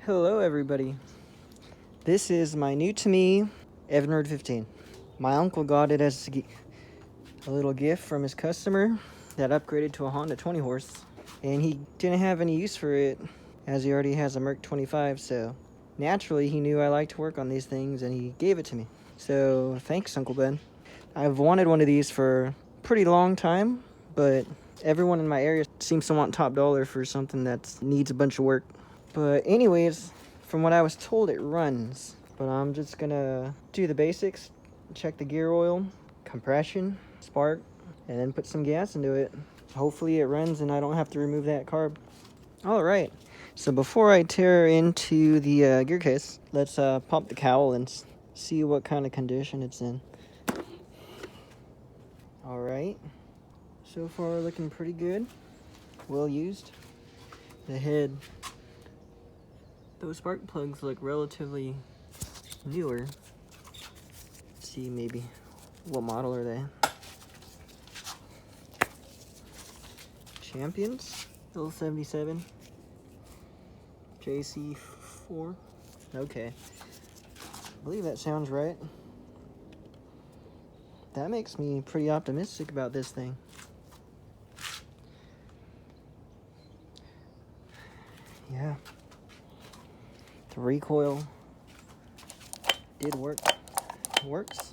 Hello everybody. This is my new to me Evinrude 15. My uncle got it as a little gift from his customer that upgraded to a Honda 20 horse. And he didn't have any use for it as he already has a Merc 25, so naturally he knew I liked to work on these things and he gave it to me. So thanks, Uncle Ben. I've wanted one of these for a pretty long time, but everyone in my area seems to want top dollar for something that needs a bunch of work. But anyways, from what I was told, it runs. But I'm just gonna do the basics, check the gear oil, compression, spark, and then put some gas into it. Hopefully it runs and I don't have to remove that carb. Alright, so before I tear into the gear case, let's pop the cowl and see what kind of condition it's in. Alright, so far looking pretty good, well used. The head, those spark plugs look relatively newer. Let's see, maybe what model are they? Champions L77 JC4. Okay, I believe that sounds right. That makes me pretty optimistic about this thing. Yeah, the recoil did work. Works.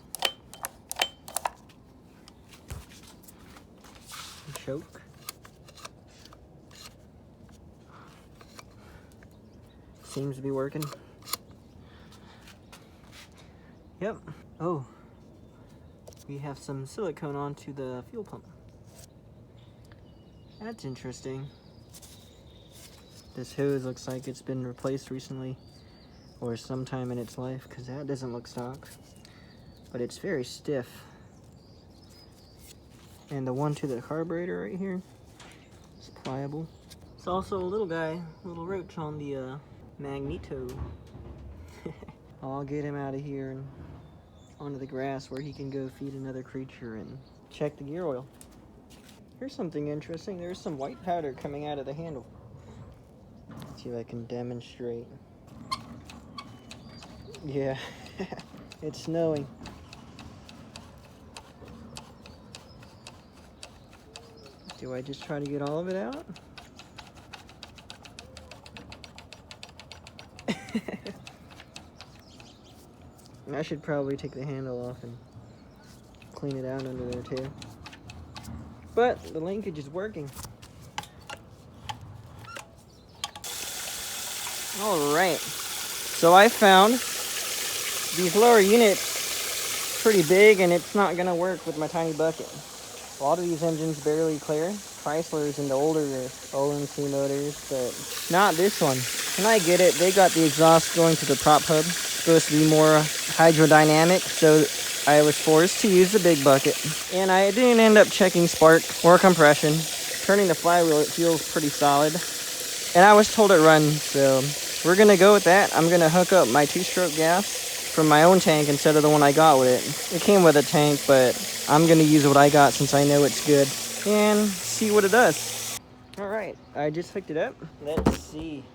Choke. Seems to be working. Yep. Oh, we have some silicone onto the fuel pump. That's interesting. This hose looks like it's been replaced recently or sometime in its life, because that doesn't look stock. But it's very stiff. And the one to the carburetor right here is pliable. It's also a little guy, a little roach on the magneto. I'll get him out of here and onto the grass where he can go feed another creature and check the gear oil. Here's something interesting. There's some white powder coming out of the handle. Let's see if I can demonstrate. Yeah, it's snowing. Do I just try to get all of it out? I should probably take the handle off and clean it out under there too. But the linkage is working. Alright, so I found these lower units pretty big and it's not gonna work with my tiny bucket. A lot of these engines barely clear. Chrysler's and the older OMC motors, but not this one. And I get it, they got the exhaust going to the prop hub. It's supposed to be more hydrodynamic, so I was forced to use the big bucket. And I didn't end up checking spark or compression. Turning the flywheel, it feels pretty solid. And I was told it runs, so we're gonna go with that. I'm gonna hook up my 2-stroke gas from my own tank instead of the one I got with it. It came with a tank, but I'm gonna use what I got since I know it's good and see what it does. Alright, I just hooked it up. Let's see.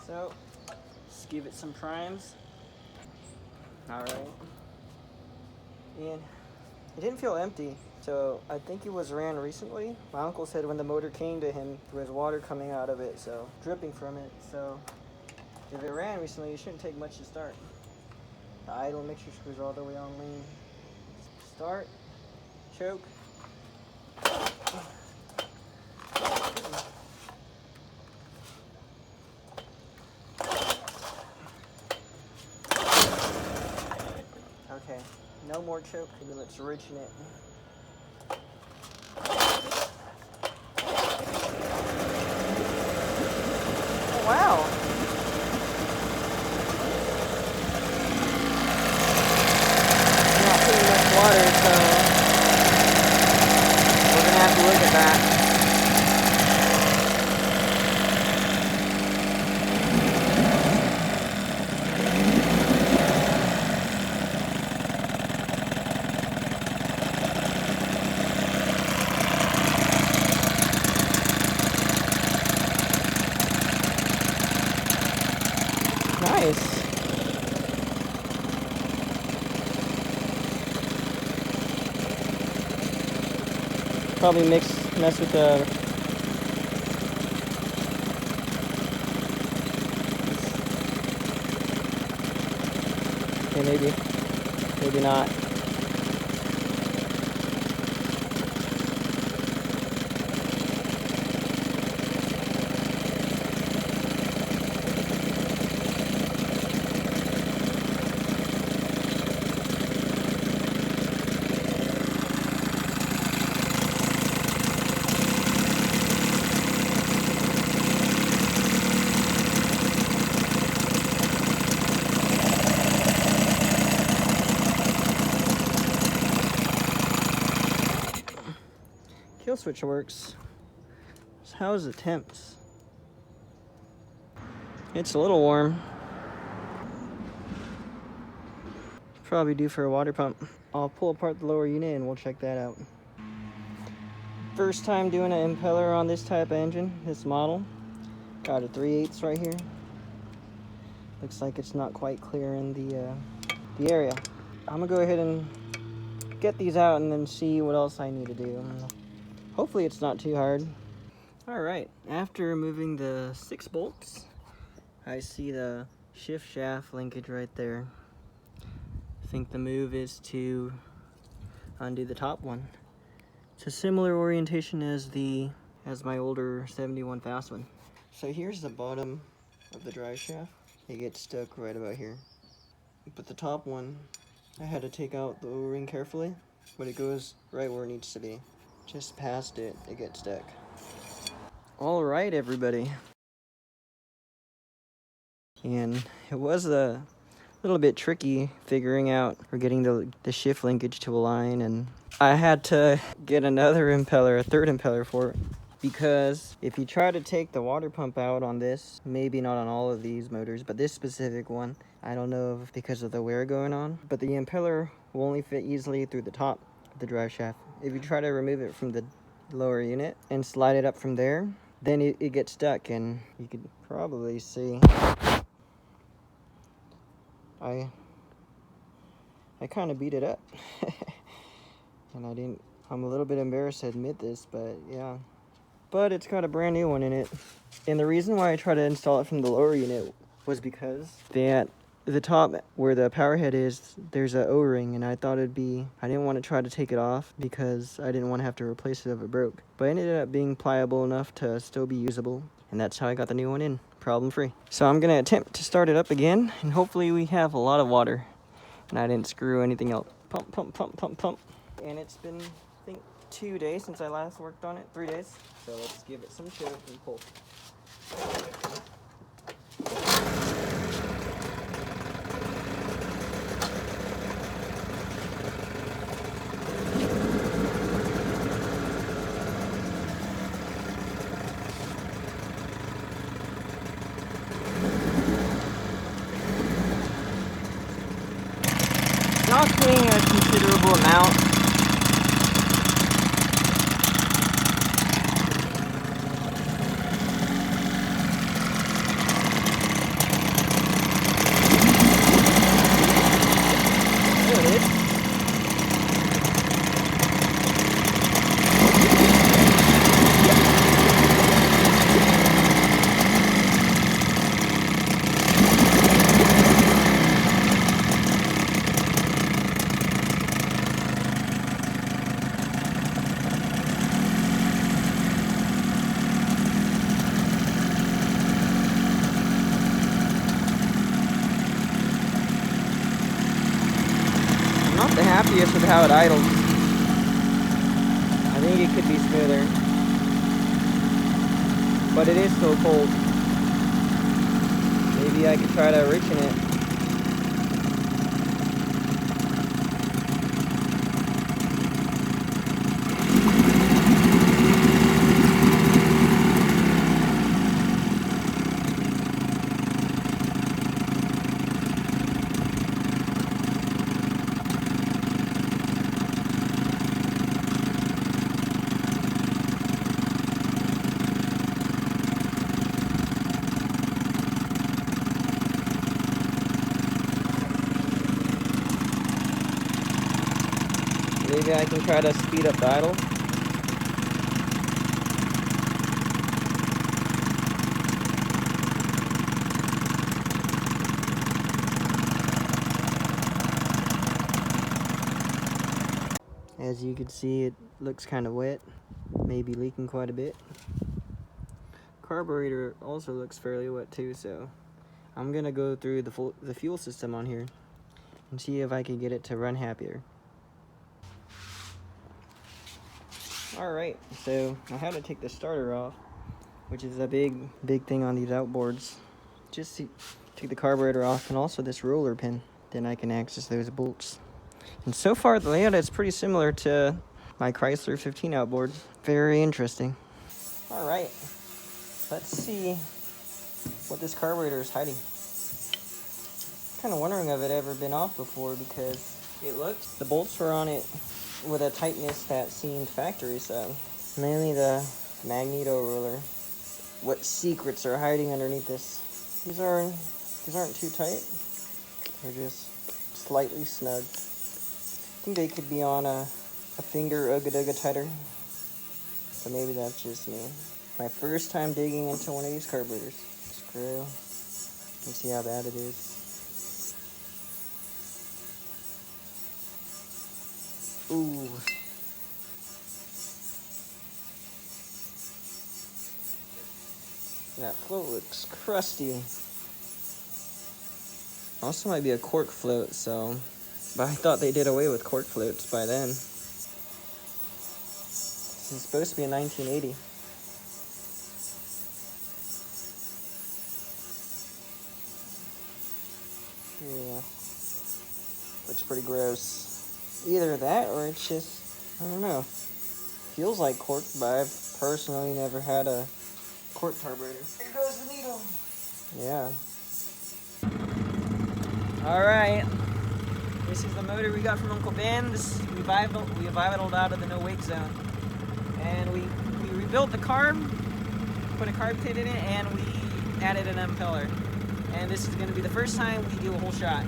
So, let's give it some primes. Alright. And it didn't feel empty, so I think it was ran recently. My uncle said when the motor came to him, there was water coming out of it, so dripping from it. So if it ran recently, it shouldn't take much to start. The idle mixture screws all the way on lean. Start, choke. Okay, no more choke, let's richen it. Oh, wow. Not putting much water, so we're gonna have to look at that. nice. Probably mess with the. Okay, maybe not. Kill switch works. So how's the temps? It's a little warm. Probably due for a water pump. I'll pull apart the lower unit and we'll check that out. First time doing an impeller on this type of engine, this model. Got a 3/8 right here. Looks like it's not quite clear in the area. I'm gonna go ahead and get these out and then see what else I need to do. Hopefully it's not too hard. All right, after removing the 6 bolts, I see the shift shaft linkage right there. I think the move is to undo the top one. It's a similar orientation as my older 71 fast one. So here's the bottom of the drive shaft. It gets stuck right about here. But the top one, I had to take out the O-ring carefully, but it goes right where it needs to be. Just past it, it gets stuck. All right, everybody. And it was a little bit tricky figuring out or getting the shift linkage to align, and I had to get another impeller, a third impeller for it, because if you try to take the water pump out on this, maybe not on all of these motors, but this specific one, I don't know if because of the wear going on, but the impeller will only fit easily through the top of the drive shaft. If you try to remove it from the lower unit and slide it up from there, then it gets stuck, and you could probably see I kind of beat it up. And I'm a little bit embarrassed to admit this, but yeah. But it's got a brand new one in it. And the reason why I tried to install it from the lower unit was because at the top where the power head is, there's an O-ring, and I didn't want to try to take it off because I didn't want to have to replace it if it broke. But it ended up being pliable enough to still be usable, and that's how I got the new one in, problem free. So I'm gonna attempt to start it up again, and hopefully we have a lot of water. And I didn't screw anything else. Pump, pump, pump, pump, pump. And it's been, I think, 2 days since I last worked on it. 3 days. So let's give it some choke and pull. Not doing a considerable amount. There it is. Not the happiest with how it idles. I think it could be smoother. But it is so cold. Maybe I could try to richen it. Maybe I can try to speed up the idle. As you can see, it looks kind of wet, maybe leaking quite a bit. Carburetor also looks fairly wet too, so I'm gonna go through the fuel system on here and see if I can get it to run happier. Alright, so I had to take the starter off, which is a big thing on these outboards. Just to take the carburetor off and also this roller pin, then I can access those bolts. And so far the layout is pretty similar to my Chrysler 15 outboard. Very interesting. Alright, let's see what this carburetor is hiding. Kind of wondering if it ever been off before, because the bolts were on it with a tightness that seemed factory, so mainly the magneto roller. What secrets are hiding underneath this? These aren't too tight. They're just slightly snug. I think they could be on a finger ooga tighter, but maybe that's just me. My first time digging into one of these carburetors. Screw. Let's see how bad it is. Ooh. That float looks crusty. Also might be a cork float, so... But I thought they did away with cork floats by then. This is supposed to be a 1980. Yeah. Looks pretty gross. Either that or it's just, I don't know. Feels like cork, but I've personally never had a cork carburetor. Here goes the needle. Yeah. Alright. This is the motor we got from Uncle Ben. We vitalled out of the no wake zone. And we rebuilt the carb, put a carb kit in it, and we added an impeller. And this is going to be the first time we do a whole shot.